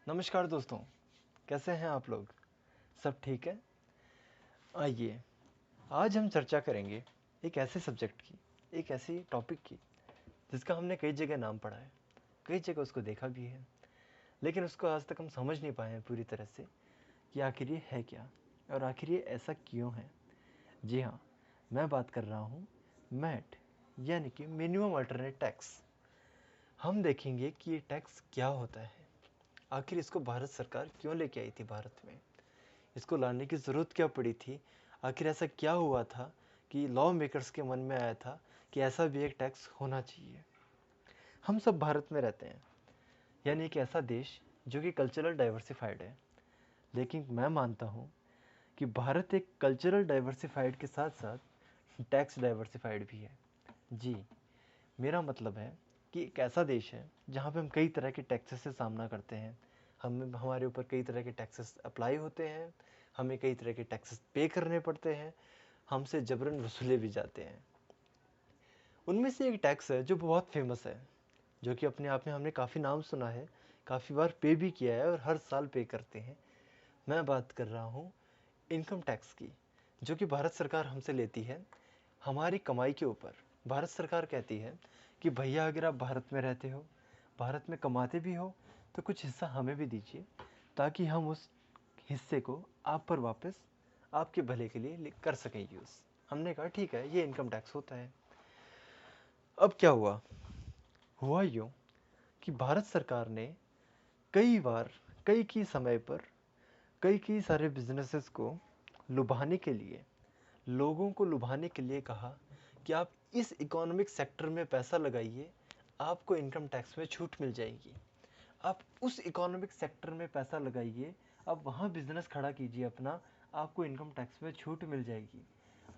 नमस्कार दोस्तों, कैसे हैं आप लोग? सब ठीक है? आइए, आज हम चर्चा करेंगे एक ऐसे सब्जेक्ट की, एक ऐसी टॉपिक की, जिसका हमने कई जगह नाम पढ़ा है, कई जगह उसको देखा भी है, लेकिन उसको आज तक हम समझ नहीं पाए हैं पूरी तरह से कि आखिर ये है क्या और आखिर ये ऐसा क्यों है। जी हाँ, मैं बात कर रहा हूँ मैट, यानी कि मिनिमम अल्टरनेट टैक्स। हम देखेंगे कि ये टैक्स क्या होता है, आखिर इसको भारत सरकार क्यों लेके आई थी भारत में, इसको लाने की ज़रूरत क्या पड़ी थी, आखिर ऐसा क्या हुआ था कि लॉ मेकर्स के मन में आया था कि ऐसा भी एक टैक्स होना चाहिए। हम सब भारत में रहते हैं, यानी एक ऐसा देश जो कि कल्चरल डाइवर्सिफाइड है, लेकिन मैं मानता हूँ कि भारत एक कल्चरल डाइवर्सिफाइड के साथ साथ टैक्स डाइवर्सिफाइड भी है। जी, मेरा मतलब है कि एक ऐसा देश है जहाँ पे हम कई तरह के टैक्सेस से सामना करते हैं। हम हमारे ऊपर कई तरह के टैक्सेस अप्लाई होते हैं, हमें कई तरह के टैक्सेस पे करने पड़ते हैं, हमसे जबरन वसूले भी जाते हैं। उनमें से एक टैक्स है जो बहुत फेमस है, जो कि अपने आप में हमने काफ़ी नाम सुना है, काफ़ी बार पे भी किया है और हर साल पे करते हैं। मैं बात कर रहा हूँ इनकम टैक्स की, जो कि भारत सरकार हमसे लेती है हमारी कमाई के ऊपर। भारत सरकार कहती है कि भैया अगर आप भारत में रहते हो, भारत में कमाते भी हो, तो कुछ हिस्सा हमें भी दीजिए, ताकि हम उस हिस्से को आप पर वापस आपके भले के लिए कर सकें यूज़। हमने कहा ठीक है, ये इनकम टैक्स होता है। अब क्या हुआ? हुआ यूँ कि भारत सरकार ने कई बार, कई की समय पर, कई सारे बिजनेसेस को लुभाने के लिए, लोगों को लुभाने के लिए कहा कि आप इस इकोनॉमिक सेक्टर में पैसा लगाइए, आपको इनकम टैक्स में छूट मिल जाएगी। आप उस इकोनॉमिक सेक्टर में पैसा लगाइए, आप वहाँ बिजनेस खड़ा कीजिए अपना, आपको इनकम टैक्स में छूट मिल जाएगी।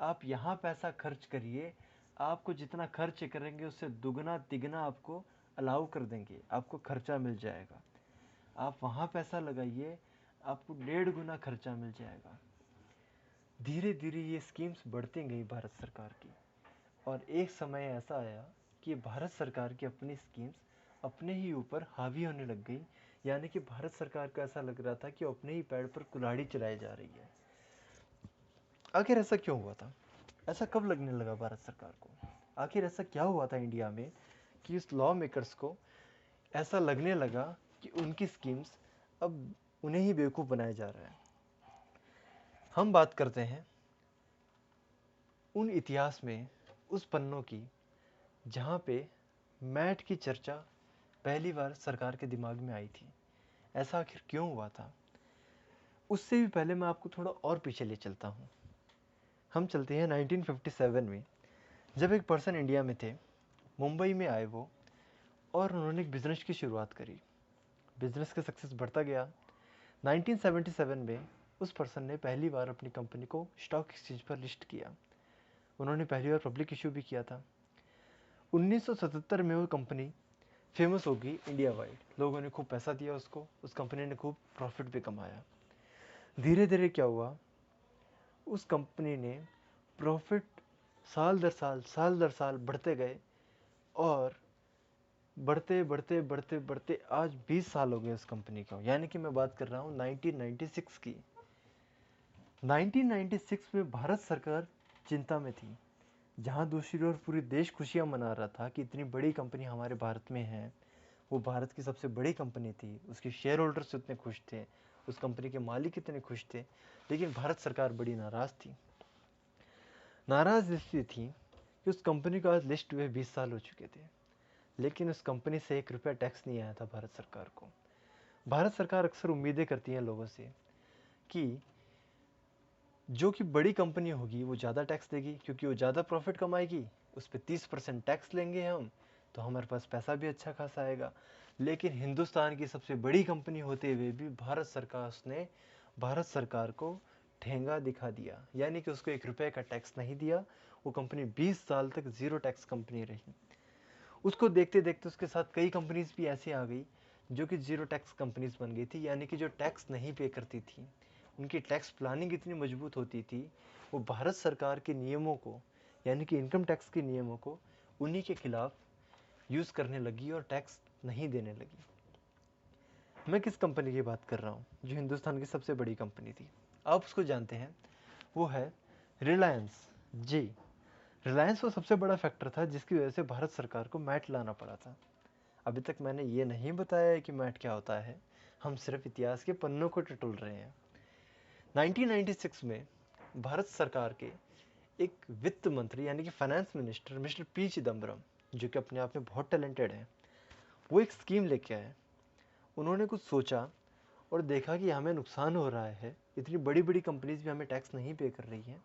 आप यहाँ पैसा खर्च करिए, आपको जितना खर्च करेंगे उससे दुगना तिगना आपको अलाउ कर देंगे, आपको खर्चा मिल जाएगा। आप वहाँ पैसा लगाइए, आपको 1.5 गुना खर्चा मिल जाएगा। धीरे धीरे ये स्कीम्स बढ़ती गई भारत सरकार की, और एक समय ऐसा आया कि भारत सरकार की अपनी स्कीम्स अपने ही ऊपर हावी होने लग गई, यानी कि भारत सरकार को ऐसा लग रहा था कि वो अपने ही पैर पर कुल्हाड़ी चलाई जा रही है। आखिर ऐसा क्यों हुआ था? ऐसा कब लगने लगा भारत सरकार को? आखिर ऐसा क्या हुआ था इंडिया में कि इस लॉ मेकर्स को ऐसा लगने लगा कि उनकी स्कीम्स अब उन्हें ही बेवकूफ़ बनाया जा रहा है? हम बात करते हैं उन इतिहास में, उस पन्नों की, जहाँ पे मैट की चर्चा पहली बार सरकार के दिमाग में आई थी। ऐसा आखिर क्यों हुआ था? उससे भी पहले मैं आपको थोड़ा और पीछे ले चलता हूँ। हम चलते हैं 1957 में, जब एक पर्सन इंडिया में थे, मुंबई में आए वो, और उन्होंने एक बिज़नेस की शुरुआत करी। बिज़नेस का सक्सेस बढ़ता गया। 1977 में उस पर्सन ने पहली बार अपनी कंपनी को स्टॉक एक्सचेंज पर लिस्ट किया। उन्होंने पहली बार पब्लिक इशू भी किया था। 1977 में वो कंपनी फेमस हो गई इंडिया वाइड, लोगों ने खूब पैसा दिया उसको, उस कंपनी ने खूब प्रॉफिट भी कमाया। धीरे धीरे क्या हुआ, उस कंपनी ने प्रॉफिट साल दर साल बढ़ते गए, और बढ़ते बढ़ते बढ़ते बढ़ते आज 20 साल हो गए उस कंपनी को, यानी कि मैं बात कर रहा हूँ 1996 की। 1996 में भारत सरकार चिंता में थी, जहाँ दूसरी ओर पूरी देश खुशियाँ मना रहा था कि इतनी बड़ी कंपनी हमारे भारत में है। वो भारत की सबसे बड़ी कंपनी थी, उसके शेयर होल्डर्स इतने खुश थे, उस कंपनी के मालिक इतने खुश थे, लेकिन भारत सरकार बड़ी नाराज़ थी। नाराज़ इसलिए थी कि उस कंपनी को आज लिस्ट हुए 20 साल हो चुके थे, लेकिन उस कंपनी से 1 रुपया टैक्स नहीं आया था भारत सरकार को। भारत सरकार अक्सर उम्मीदें करती है लोगों से कि जो कि बड़ी कंपनी होगी वो ज़्यादा टैक्स देगी, क्योंकि वो ज़्यादा प्रॉफिट कमाएगी, उस पर 30% टैक्स लेंगे हम, तो हमारे पास पैसा भी अच्छा खासा आएगा। लेकिन हिंदुस्तान की सबसे बड़ी कंपनी होते हुए भी भारत सरकार को ठेंगा दिखा दिया, यानी कि उसको 1 रुपये का टैक्स नहीं दिया। वो कंपनी 20 साल तक ज़ीरो टैक्स कंपनी रही। उसको देखते देखते उसके साथ कई कंपनीज भी ऐसे आ गई जो कि ज़ीरो टैक्स कंपनीज बन गई थी, यानी कि जो टैक्स नहीं पे करती थी। उनकी टैक्स प्लानिंग इतनी मजबूत होती थी, वो भारत सरकार के नियमों को, यानी कि इनकम टैक्स के नियमों को उन्हीं के खिलाफ यूज़ करने लगी और टैक्स नहीं देने लगी। मैं किस कंपनी की बात कर रहा हूँ जो हिंदुस्तान की सबसे बड़ी कंपनी थी, आप उसको जानते हैं, वो है रिलायंस जी। रिलायंस वो सबसे बड़ा फैक्टर था जिसकी वजह से भारत सरकार को मैट लाना पड़ा था। अभी तक मैंने ये नहीं बताया है कि मैट क्या होता है, हम सिर्फ इतिहास के पन्नों को टटोल रहे हैं। 1996 में भारत सरकार के एक वित्त मंत्री यानी कि finance minister mister P Chidambaram, जो कि अपने आप में बहुत टैलेंटेड हैं, वो एक स्कीम लेके आए। उन्होंने कुछ सोचा और देखा कि हमें नुकसान हो रहा है, इतनी बड़ी बड़ी कंपनीज भी हमें टैक्स नहीं पे कर रही हैं,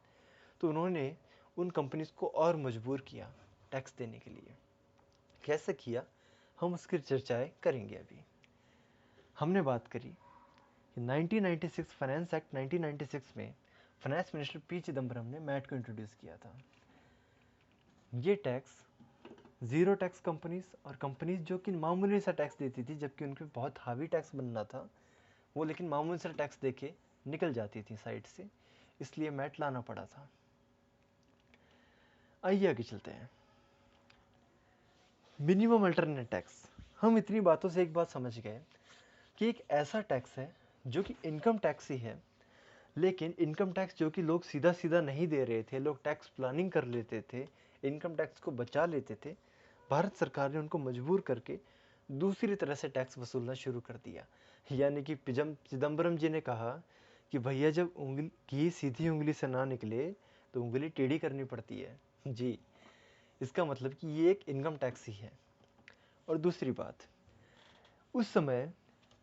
तो उन्होंने उन कंपनीज को और मजबूर किया टैक्स देने के लिए। कैसे किया, हम उसकी चर्चाएं करेंगे। अभी हमने बात करी कि 1996 फाइनेंस एक्ट 1996 में फाइनेंस मिनिस्टर पी चिदम्बरम ने मैट को इंट्रोड्यूस किया था। ये टैक्स जीरो टैक्स कंपनीज और कंपनीज जो कि मामूली सा टैक्स देती थी, जबकि उनके बहुत हावी टैक्स बनना था, वो लेकिन मामूली सा टैक्स देके निकल जाती थी साइड से, इसलिए मैट लाना पड़ा था। आइए आगे चलते हैं। मिनिमम अल्टरनेट टैक्स, हम इतनी बातों से एक बात समझ गए कि एक ऐसा टैक्स है जो कि इनकम टैक्स ही है, लेकिन इनकम टैक्स जो कि लोग सीधा सीधा नहीं दे रहे थे, लोग टैक्स प्लानिंग कर लेते थे, इनकम टैक्स को बचा लेते थे, भारत सरकार ने उनको मजबूर करके दूसरी तरह से टैक्स वसूलना शुरू कर दिया। यानी कि चिदम्बरम जी ने कहा कि भैया जब उंगली घी सीधी उंगली से ना निकले तो उंगली टेढ़ी करनी पड़ती है जी। इसका मतलब कि ये एक इनकम टैक्स ही है। और दूसरी बात, उस समय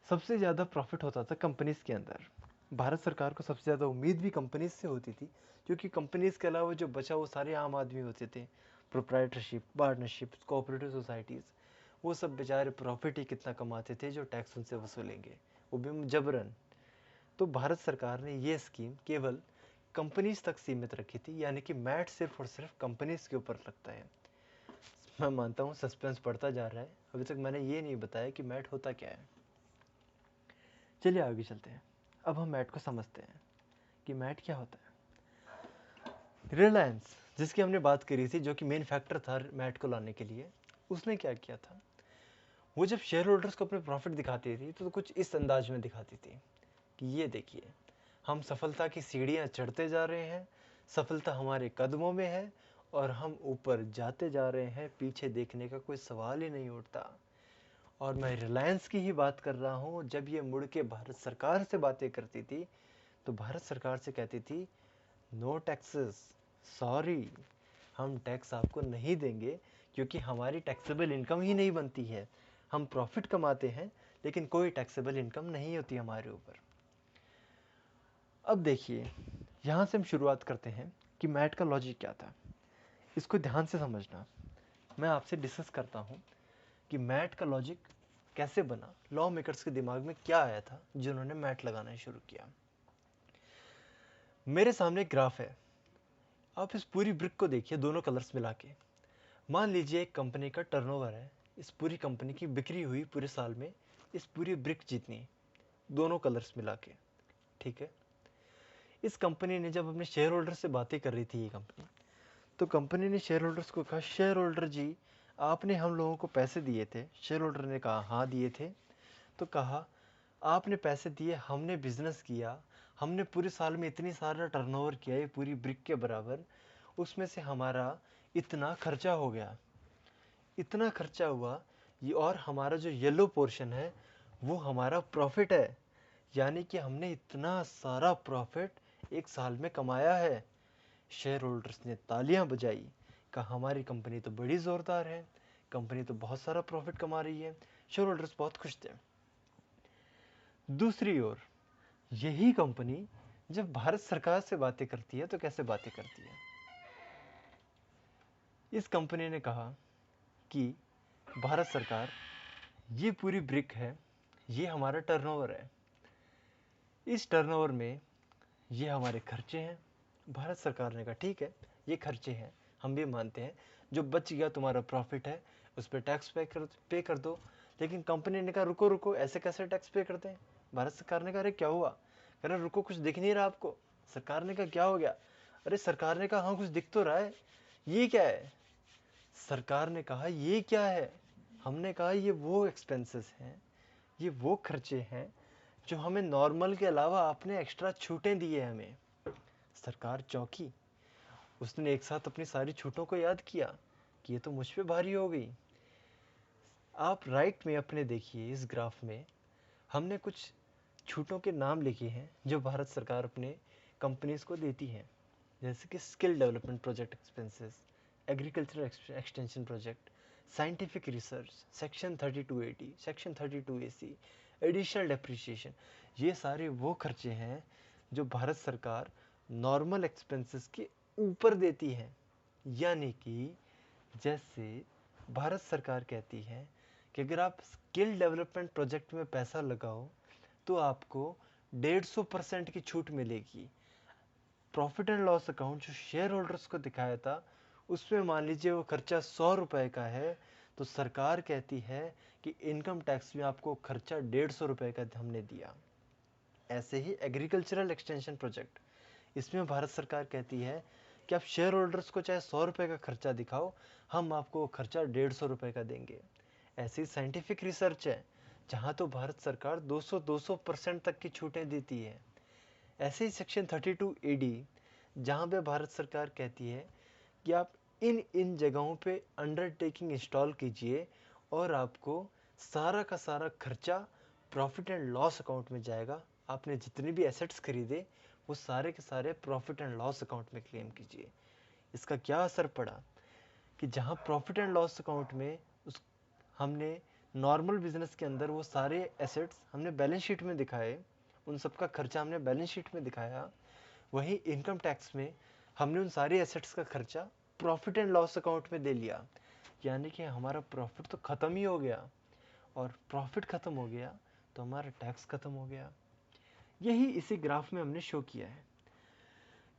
सबसे ज़्यादा प्रॉफिट होता था कंपनीज के अंदर। भारत सरकार को सबसे ज़्यादा उम्मीद भी कंपनीज से होती थी, क्योंकि कंपनीज के अलावा जो बचा वो सारे आम आदमी होते थे। प्रोप्राइटरशिप, पार्टनरशिप, कोऑपरेटिव सोसाइटीज़, वो सब बेचारे प्रॉफिट ही कितना कमाते थे जो टैक्स उनसे वसूलेंगे, वो भी जबरन। तो भारत सरकार ने ये स्कीम केवल कंपनीज तक सीमित रखी थी, यानी कि मैट सिर्फ और सिर्फ कंपनीज के ऊपर लगता है। मैं मानता हूँ सस्पेंस बढ़ता जा रहा है, अभी तक मैंने ये नहीं बताया कि मैट होता क्या है। चलिए आगे चलते हैं। अब हम मैट को समझते हैं कि मैट क्या होता है। रिलायंस, जिसकी हमने बात करी थी, जो कि मेन फैक्टर था मैट को लाने के लिए, उसने क्या किया था, वो जब शेयर होल्डर्स को अपने प्रॉफिट दिखाती थी तो कुछ इस अंदाज में दिखाती थी कि ये देखिए, हम सफलता की सीढ़ियाँ चढ़ते जा रहे हैं, सफलता हमारे कदमों में है और हम ऊपर जाते जा रहे हैं, पीछे देखने का कोई सवाल ही नहीं उठता। और मैं रिलायंस की ही बात कर रहा हूँ। जब ये मुड़ के भारत सरकार से बातें करती थी तो भारत सरकार से कहती थी, नो टैक्सेस, सॉरी, हम टैक्स आपको नहीं देंगे, क्योंकि हमारी टैक्सेबल इनकम ही नहीं बनती है। हम प्रॉफिट कमाते हैं लेकिन कोई टैक्सेबल इनकम नहीं होती हमारे ऊपर। अब देखिए, यहाँ से हम शुरुआत करते हैं कि मैट का लॉजिक क्या था। इसको ध्यान से समझना। मैं आपसे डिस्कस करता हूँ कि मैट का लॉजिक कैसे बना, लॉ मेकर्स के दिमाग में क्या आया था जिन्होंने मैट लगाना शुरू किया। मेरे सामने एक ग्राफ है, आप इस पूरी ब्रिक को देखिए दोनों कलर्स मिला के। मान लीजिए एक कंपनी का टर्नओवर है, इस पूरी कंपनी की बिक्री हुई पूरे साल में इस पूरी ब्रिक जितनी, दोनों कलर्स मिला के, ठीक है। इस कंपनी ने जब अपने शेयर होल्डर से बातें कर रही थी ये कंपनी, तो कंपनी ने शेयर होल्डर्स को कहा, शेयर होल्डर जी, आपने हम लोगों को पैसे दिए थे। शेयर होल्डर ने कहा, हाँ दिए थे। तो कहा, आपने पैसे दिए, हमने बिजनेस किया, हमने पूरे साल में इतनी सारा टर्नओवर किया, ये पूरी ब्रिक के बराबर, उसमें से हमारा इतना खर्चा हो गया, इतना खर्चा हुआ ये, और हमारा जो येलो पोर्शन है वो हमारा प्रॉफिट है, यानी कि हमने इतना सारा प्रॉफिट एक साल में कमाया है। शेयर होल्डर्स ने तालियां बजाई, कहा हमारी कंपनी तो बड़ी ज़ोरदार है, कंपनी तो बहुत सारा प्रॉफिट कमा रही है। शेयर होल्डर्स बहुत खुश थे। दूसरी ओर यही कंपनी जब भारत सरकार से बातें करती है तो कैसे बातें करती है। इस कंपनी ने कहा कि भारत सरकार, ये पूरी ब्रिक है, ये हमारा टर्नओवर है, इस टर्नओवर में ये हमारे खर्चे हैं। भारत सरकार ने कहा, ठीक है, ये खर्चे हैं, हम भी मानते हैं, जो बच गया तुम्हारा प्रॉफिट है उस पर टैक्स पे कर दो। लेकिन कंपनी ने कहा, रुको रुको, ऐसे कैसे टैक्स पे करते हैं। भारत सरकार ने कहा, अरे क्या हुआ, कह रहा रुको, कुछ दिख नहीं रहा आपको। सरकार ने कहा, क्या हो गया। अरे सरकार ने कहा, हाँ कुछ दिख तो रहा है, ये क्या है। सरकार ने कहा, ये क्या है। हमने कहा, ये वो एक्सपेंसेस हैं ये वो खर्चे हैं जो हमें नॉर्मल के अलावा आपने एक्स्ट्रा छूटें दी है हमें। सरकार चौंकी, उसने एक साथ अपनी सारी छूटों को याद किया कि ये तो मुझ पे भारी हो गई। आप राइट में अपने देखिए, इस ग्राफ में हमने कुछ छूटों के नाम लिखे हैं जो भारत सरकार अपने कंपनीज को देती है, जैसे कि skill development project expenses, agriculture extension project, scientific research, section 3280, section 32AC, additional depreciation. ये सारे वो खर्चे हैं जो भारत सरकार नॉर्मल एक्सपेंसेस के ऊपर देती है। यानी कि जैसे भारत सरकार कहती है कि अगर आप स्किल डेवलपमेंट प्रोजेक्ट में पैसा लगाओ तो आपको 150% की छूट मिलेगी। प्रॉफिट एंड लॉस अकाउंट जो शेयर होल्डर्स को दिखाया था, उसमें मान लीजिए वो खर्चा 100 रुपए का है, तो सरकार कहती है कि इनकम टैक्स में आपको खर्चा 150 रुपए का हमने दिया। ऐसे ही एग्रीकल्चरल एक्सटेंशन प्रोजेक्ट, इसमें भारत सरकार कहती है कि आप शेयर होल्डर्स को चाहे 100 रुपए का खर्चा दिखाओ, हम आपको खर्चा 150 रुपए का देंगे। ऐसी साइंटिफिक रिसर्च है, जहाँ तो भारत सरकार 200% तक की छूटें देती है। ऐसे ही सेक्शन 32AD, जहाँ पे भारत सरकार कहती है कि आप इन इन जगहों पे अंडरटेकिंग इंस्टॉल कीजिए और आपको सारा का सारा खर्चा प्रॉफिट एंड लॉस अकाउंट में जाएगा। आपने जितने भी एसेट्स खरीदे वो सारे के सारे प्रॉफिट एंड लॉस अकाउंट में क्लेम कीजिए। इसका क्या असर पड़ा कि जहाँ प्रॉफिट एंड लॉस अकाउंट में उस हमने नॉर्मल बिजनेस के अंदर वो सारे एसेट्स हमने बैलेंस शीट में दिखाए, उन सब का खर्चा हमने बैलेंस शीट में दिखाया, वहीं इनकम टैक्स में हमने उन सारे एसेट्स का खर्चा प्रॉफिट एंड लॉस अकाउंट में दे लिया। यानी कि हमारा प्रॉफिट तो ख़त्म ही हो गया, और प्रॉफिट ख़त्म हो गया तो हमारा टैक्स ख़त्म हो गया। यही इसी ग्राफ में हमने शो किया है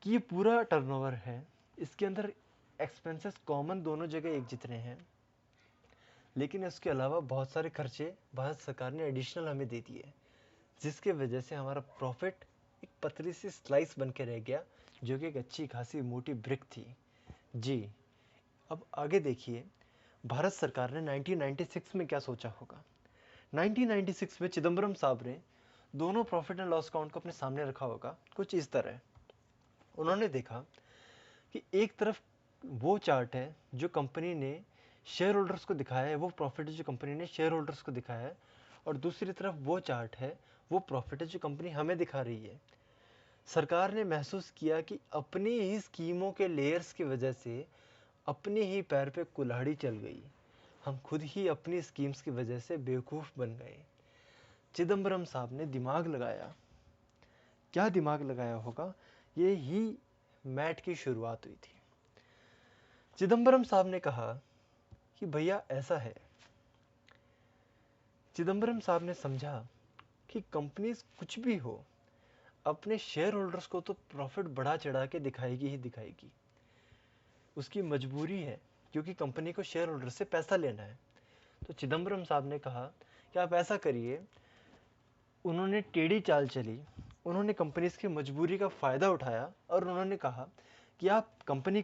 कि ये पूरा टर्नओवर है, इसके अंदर एक्सपेंसेस कॉमन दोनों जगह एक जितने हैं, लेकिन इसके अलावा बहुत सारे खर्चे भारत सरकार ने एडिशनल हमें दे दिए, जिसके वजह से हमारा प्रॉफिट एक पतली सी स्लाइस बन के रह गया, जो कि एक अच्छी खासी मोटी ब्रिक थी। जी, अब आगे देखिए, भारत सरकार ने 1996 में क्या सोचा होगा। 1996 में चिदम्बरम साहब ने दोनों प्रॉफिट एंड लॉस अकाउंट को अपने सामने रखा होगा कुछ इस तरह। उन्होंने देखा कि एक तरफ वो चार्ट है जो कंपनी ने शेयर होल्डर्स को दिखाया है, वो प्रॉफिट है जो कंपनी ने शेयर होल्डर्स को दिखाया है, और दूसरी तरफ वो चार्ट है, वो प्रॉफिट है जो कंपनी हमें दिखा रही है। सरकार ने महसूस किया कि अपनी ही स्कीमों के लेयर्स की वजह से अपने ही पैर पे कुल्हाड़ी चल गई, हम खुद ही अपनी स्कीम्स की वजह से बेवकूफ़ बन गए। चिदम्बरम साहब ने दिमाग लगाया। क्या दिमाग लगाया होगा, ये ही मैट की शुरुआत हुई थी। चिदम्बरम साहब ने कहा कि भैया ऐसा है। चिदम्बरम साहब ने समझा कि कंपनीज कुछ भी हो, अपने शेयर होल्डर्स को तो प्रॉफिट बढ़ा चढ़ा के दिखाएगी ही दिखाएगी, उसकी मजबूरी है, क्योंकि कंपनी को शेयर होल्डर से पैसा लेना है। तो चिदम्बरम साहब ने कहा कि आप ऐसा करिए। उन्होंने टेढ़ी चाल चली, उन्होंने कंपनीज की मजबूरी का फ़ायदा उठाया और उन्होंने कहा कि आप कंपनी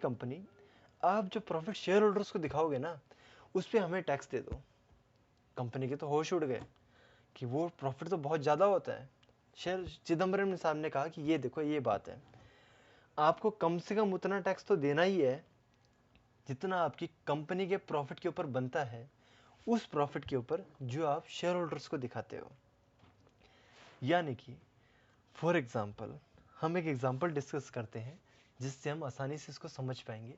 आप जो प्रॉफिट शेयर होल्डर्स को दिखाओगे ना, उस पर हमें टैक्स दे दो। कंपनी के तो होश उड़ गए कि वो प्रॉफिट तो बहुत ज़्यादा होता है। शेयर चिदम्बरम साहब ने कहा कि ये देखो, ये बात है, आपको कम से कम उतना टैक्स तो देना ही है जितना आपकी कंपनी के प्रॉफिट के ऊपर बनता है, उस प्रॉफिट के ऊपर जो आप शेयर होल्डर्स को दिखाते हो। यानी कि फॉर एग्जाम्पल, हम एक एग्जाम्पल डिस्कस करते हैं जिससे हम आसानी से इसको समझ पाएंगे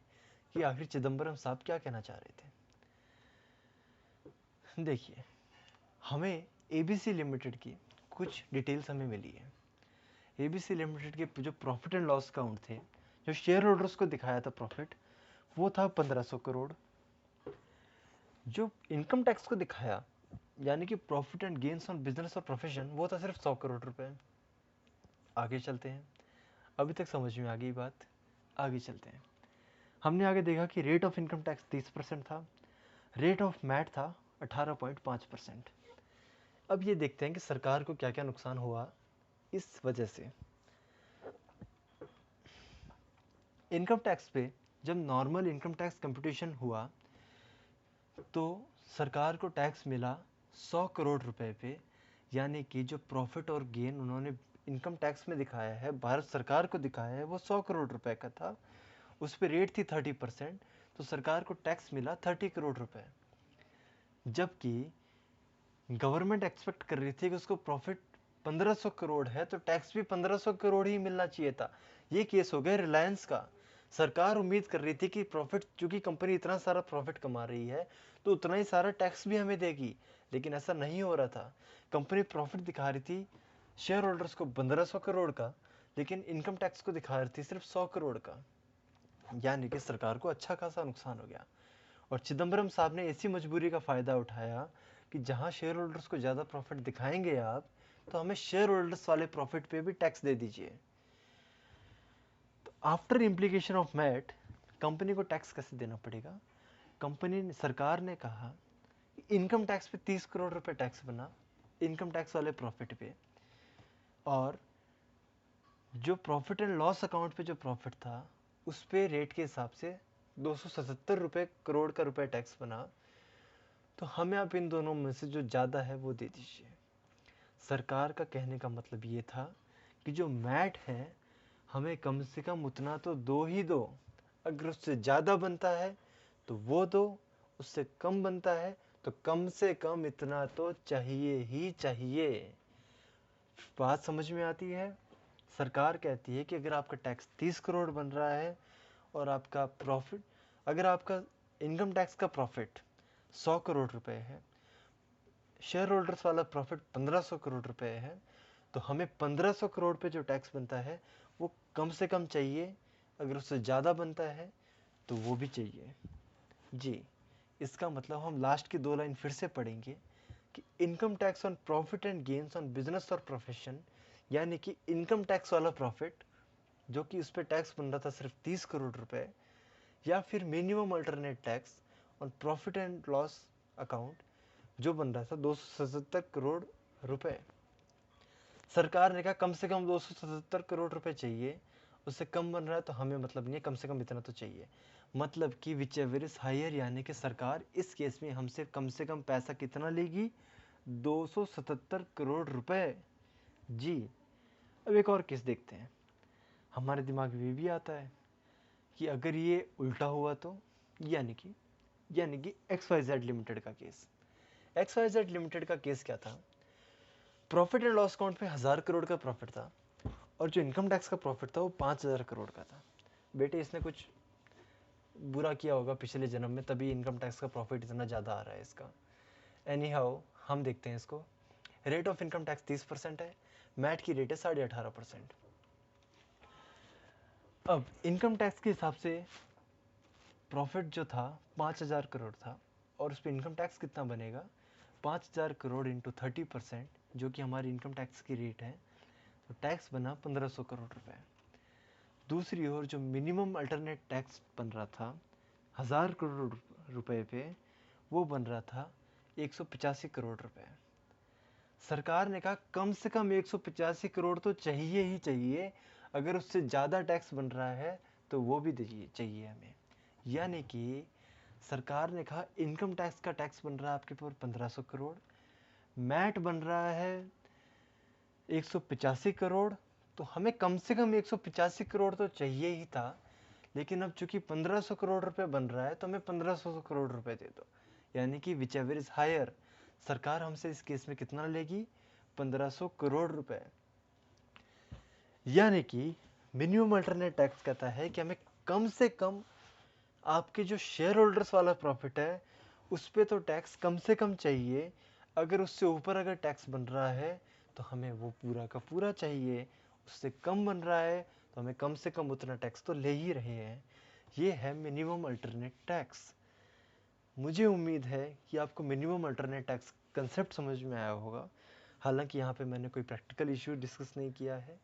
कि आखिर चिदम्बरम साहब क्या कहना चाह रहे थे। देखिए, हमें एबीसी लिमिटेड की कुछ डिटेल्स हमें मिली है। एबीसी लिमिटेड के जो प्रॉफिट एंड लॉस अकाउंट थे, जो शेयर होल्डर्स को दिखाया था प्रॉफिट, वो था 1500 करोड़। जो इनकम टैक्स को दिखाया, यानी कि profit and gains on business और प्रोफेशन, वो था सिर्फ 100 करोड़ रुपए। आगे चलते हैं, अभी तक समझ में आ गई बात, आगे चलते हैं। हमने आगे देखा कि रेट ऑफ इनकम टैक्स 30% था, रेट ऑफ मैट था 18.5%। अब ये देखते हैं कि सरकार को क्या क्या नुकसान हुआ इस वजह से। इनकम टैक्स पे जब नॉर्मल इनकम टैक्स कंपटीशन हुआ तो सरकार को टैक्स मिला 100 करोड़ रुपए पे, यानी कि जो प्रॉफिट और गेन उन्होंने इनकम टैक्स में दिखाया है, भारत सरकार को दिखाया है, वो 100 करोड़ रुपए का था। उस पर रेट थी 30%, तो सरकार को टैक्स मिला 30 करोड़ रुपए। जबकि गवर्नमेंट एक्सपेक्ट कर रही थी कि उसको प्रॉफिट 1500 करोड़ है तो टैक्स भी 1500 करोड़ ही मिलना चाहिए था। ये केस हो गया रिलायंस का। सरकार उम्मीद कर रही थी कि प्रॉफिट, चूंकि कंपनी इतना सारा प्रॉफिट कमा रही है तो उतना ही सारा टैक्स भी हमें देगी, लेकिन ऐसा नहीं हो रहा था। कंपनी प्रॉफिट दिखा रही थी शेयर होल्डर्स को 1500 करोड़ का, लेकिन इनकम टैक्स को दिखा रही थी सिर्फ 100 करोड़ का। यानी कि सरकार को अच्छा खासा नुकसान हो गया। और चिदम्बरम साहब ने ऐसी मजबूरी का फ़ायदा उठाया कि जहां शेयर होल्डर्स को ज़्यादा प्रॉफिट दिखाएंगे आप, तो हमें शेयर होल्डर्स वाले प्रॉफिट पे भी टैक्स दे दीजिए। तो after implication of MAT, company को टैक्स कैसे देना पड़ेगा? कंपनी ने, सरकार ने कहा इनकम टैक्स पे 30 करोड़ रुपए टैक्स बना, इनकम टैक्स वाले प्रॉफिट पे, और जो प्रॉफिट एंड लॉस अकाउंट पे जो प्रॉफिट था उस पे रेट के हिसाब से 277 रुपए करोड़ का रुपए टैक्स बना। तो हमें आप इन दोनों में से जो ज़्यादा है वो दे दीजिए। सरकार का कहने का मतलब ये था कि जो मैट है हमें कम से कम उतना तो दो ही दो, अगर उससे ज़्यादा बनता है तो वो दो, उससे कम बनता है तो कम से कम इतना तो चाहिए ही चाहिए। बात समझ में आती है? सरकार कहती है कि अगर आपका टैक्स 30 करोड़ बन रहा है और आपका प्रॉफिट, अगर आपका इनकम टैक्स का प्रॉफिट 100 करोड़ रुपए है, शेयर होल्डर्स वाला प्रॉफिट 1500 करोड़ रुपए है, तो हमें 1500 करोड़ पे जो टैक्स बनता है वो कम से कम चाहिए, अगर उससे ज़्यादा बनता है तो वो भी चाहिए। जी, इसका मतलब हम लास्ट की 2 लाइन फिर से पढ़ेंगे कि income tax on profit and gains on business और प्रोफेशन, यानी कि इनकम टैक्स वाला प्रॉफिट जो कि उस पर टैक्स बन रहा था सिर्फ 30 करोड़ रुपए, या फिर minimum alternate tax on profit and loss account जो बन रहा था 277 करोड़ रुपए। सरकार ने कहा कम से कम 277 करोड़ रुपए चाहिए, उससे कम बन रहा है तो हमें मतलब नहीं है, कम से कम इतना तो चाहिए। मतलब कि विच एवर इज हायर, यानी कि सरकार इस केस में हमसे कम से कम पैसा कितना लेगी? 277 करोड़ रुपए। जी, अब एक और केस देखते हैं। हमारे दिमाग में भी आता है कि अगर ये उल्टा हुआ तो, यानी कि XYZ लिमिटेड का केस। XYZ लिमिटेड का केस क्या था? प्रॉफिट एंड लॉस अकाउंट पे 1000 करोड़ का प्रॉफिट था और जो इनकम टैक्स का प्रॉफिट था वो 5000 करोड़ का था। बेटे इसने कुछ बुरा किया होगा पिछले जन्म में, तभी इनकम टैक्स का प्रॉफिट इतना ज़्यादा आ रहा है इसका। एनी हाउ, हम देखते हैं इसको। रेट ऑफ इनकम टैक्स 30% है, मैट की रेट है 18.5%। अब इनकम टैक्स के हिसाब से प्रॉफिट जो था 5000 करोड़ था, और उस पर इनकम टैक्स कितना बनेगा? 5000 करोड़ इंटू 30%, जो कि हमारी इनकम टैक्स की रेट है, तो टैक्स बना 1500 करोड़ रुपए। दूसरी ओर जो मिनिमम अल्टरनेट टैक्स बन रहा था 1000 करोड़ रुपए पे, वो बन रहा था 185 करोड़ रुपए। सरकार ने कहा कम से कम 185 करोड़ तो चाहिए ही चाहिए, अगर उससे ज़्यादा टैक्स बन रहा है तो वो भी चाहिए हमें। यानी कि सरकार ने कहा इनकम टैक्स का टैक्स बन रहा है आपके ऊपर 1500 करोड़, मैट बन रहा है 185 करोड़, तो हमें कम से कम 185 करोड़ तो चाहिए ही था, लेकिन अब चूंकि 1500 करोड़ रुपए बन रहा है तो हमें 1500 करोड़ रुपए दे दो। यानी कि विच एवर इज हायर, सरकार हमसे इस केस में कितना लेगी? 1500 करोड़ रुपए। यानी कि मिनिमम अल्टरनेट टैक्स कहता है कि हमें कम से कम आपके जो शेयर होल्डर्स वाला प्रॉफिट है उस पर तो टैक्स कम से कम चाहिए, अगर उससे ऊपर अगर टैक्स बन रहा है तो हमें वो पूरा का पूरा चाहिए, उससे कम बन रहा है तो हमें कम से कम उतना टैक्स तो ले ही रहे हैं। ये है मिनिमम अल्टरनेट टैक्स। मुझे उम्मीद है कि आपको मिनिमम अल्टरनेट टैक्स कंसेप्ट समझ में आया होगा। हालांकि यहाँ पे मैंने कोई प्रैक्टिकल इशू डिस्कस नहीं किया है,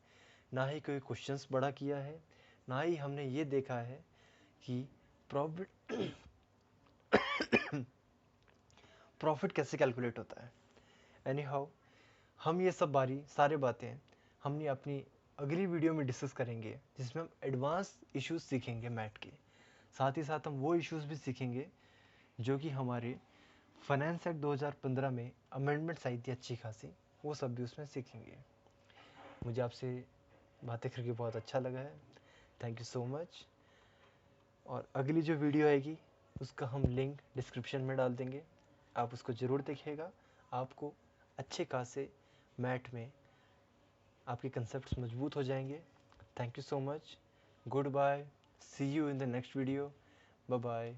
ना ही कोई क्वेश्चंस बड़ा किया है, ना ही हमने ये देखा है कि प्रॉफिट प्रॉफिट कैसे कैलकुलेट होता है। एनी हाउ, हम ये सब सारे बातें हमने अपनी अगली वीडियो में डिस्कस करेंगे, जिसमें हम एडवांस इश्यूज सीखेंगे मैट के। साथ ही साथ हम वो इश्यूज भी सीखेंगे जो कि हमारे फाइनेंस एक्ट 2015 में अमेंडमेंट्स आई थी अच्छी खासी, वो सब भी उसमें सीखेंगे। मुझे आपसे बातें करके बहुत अच्छा लगा है। Thank you so much. और अगली जो वीडियो आएगी उसका हम लिंक डिस्क्रिप्शन में डाल देंगे, आप उसको ज़रूर देखिएगा। आपको अच्छे खासे मैथ में आपके कंसेप्ट्स मजबूत हो जाएंगे। Thank you so much. Good bye. See you in the next video. Bye bye.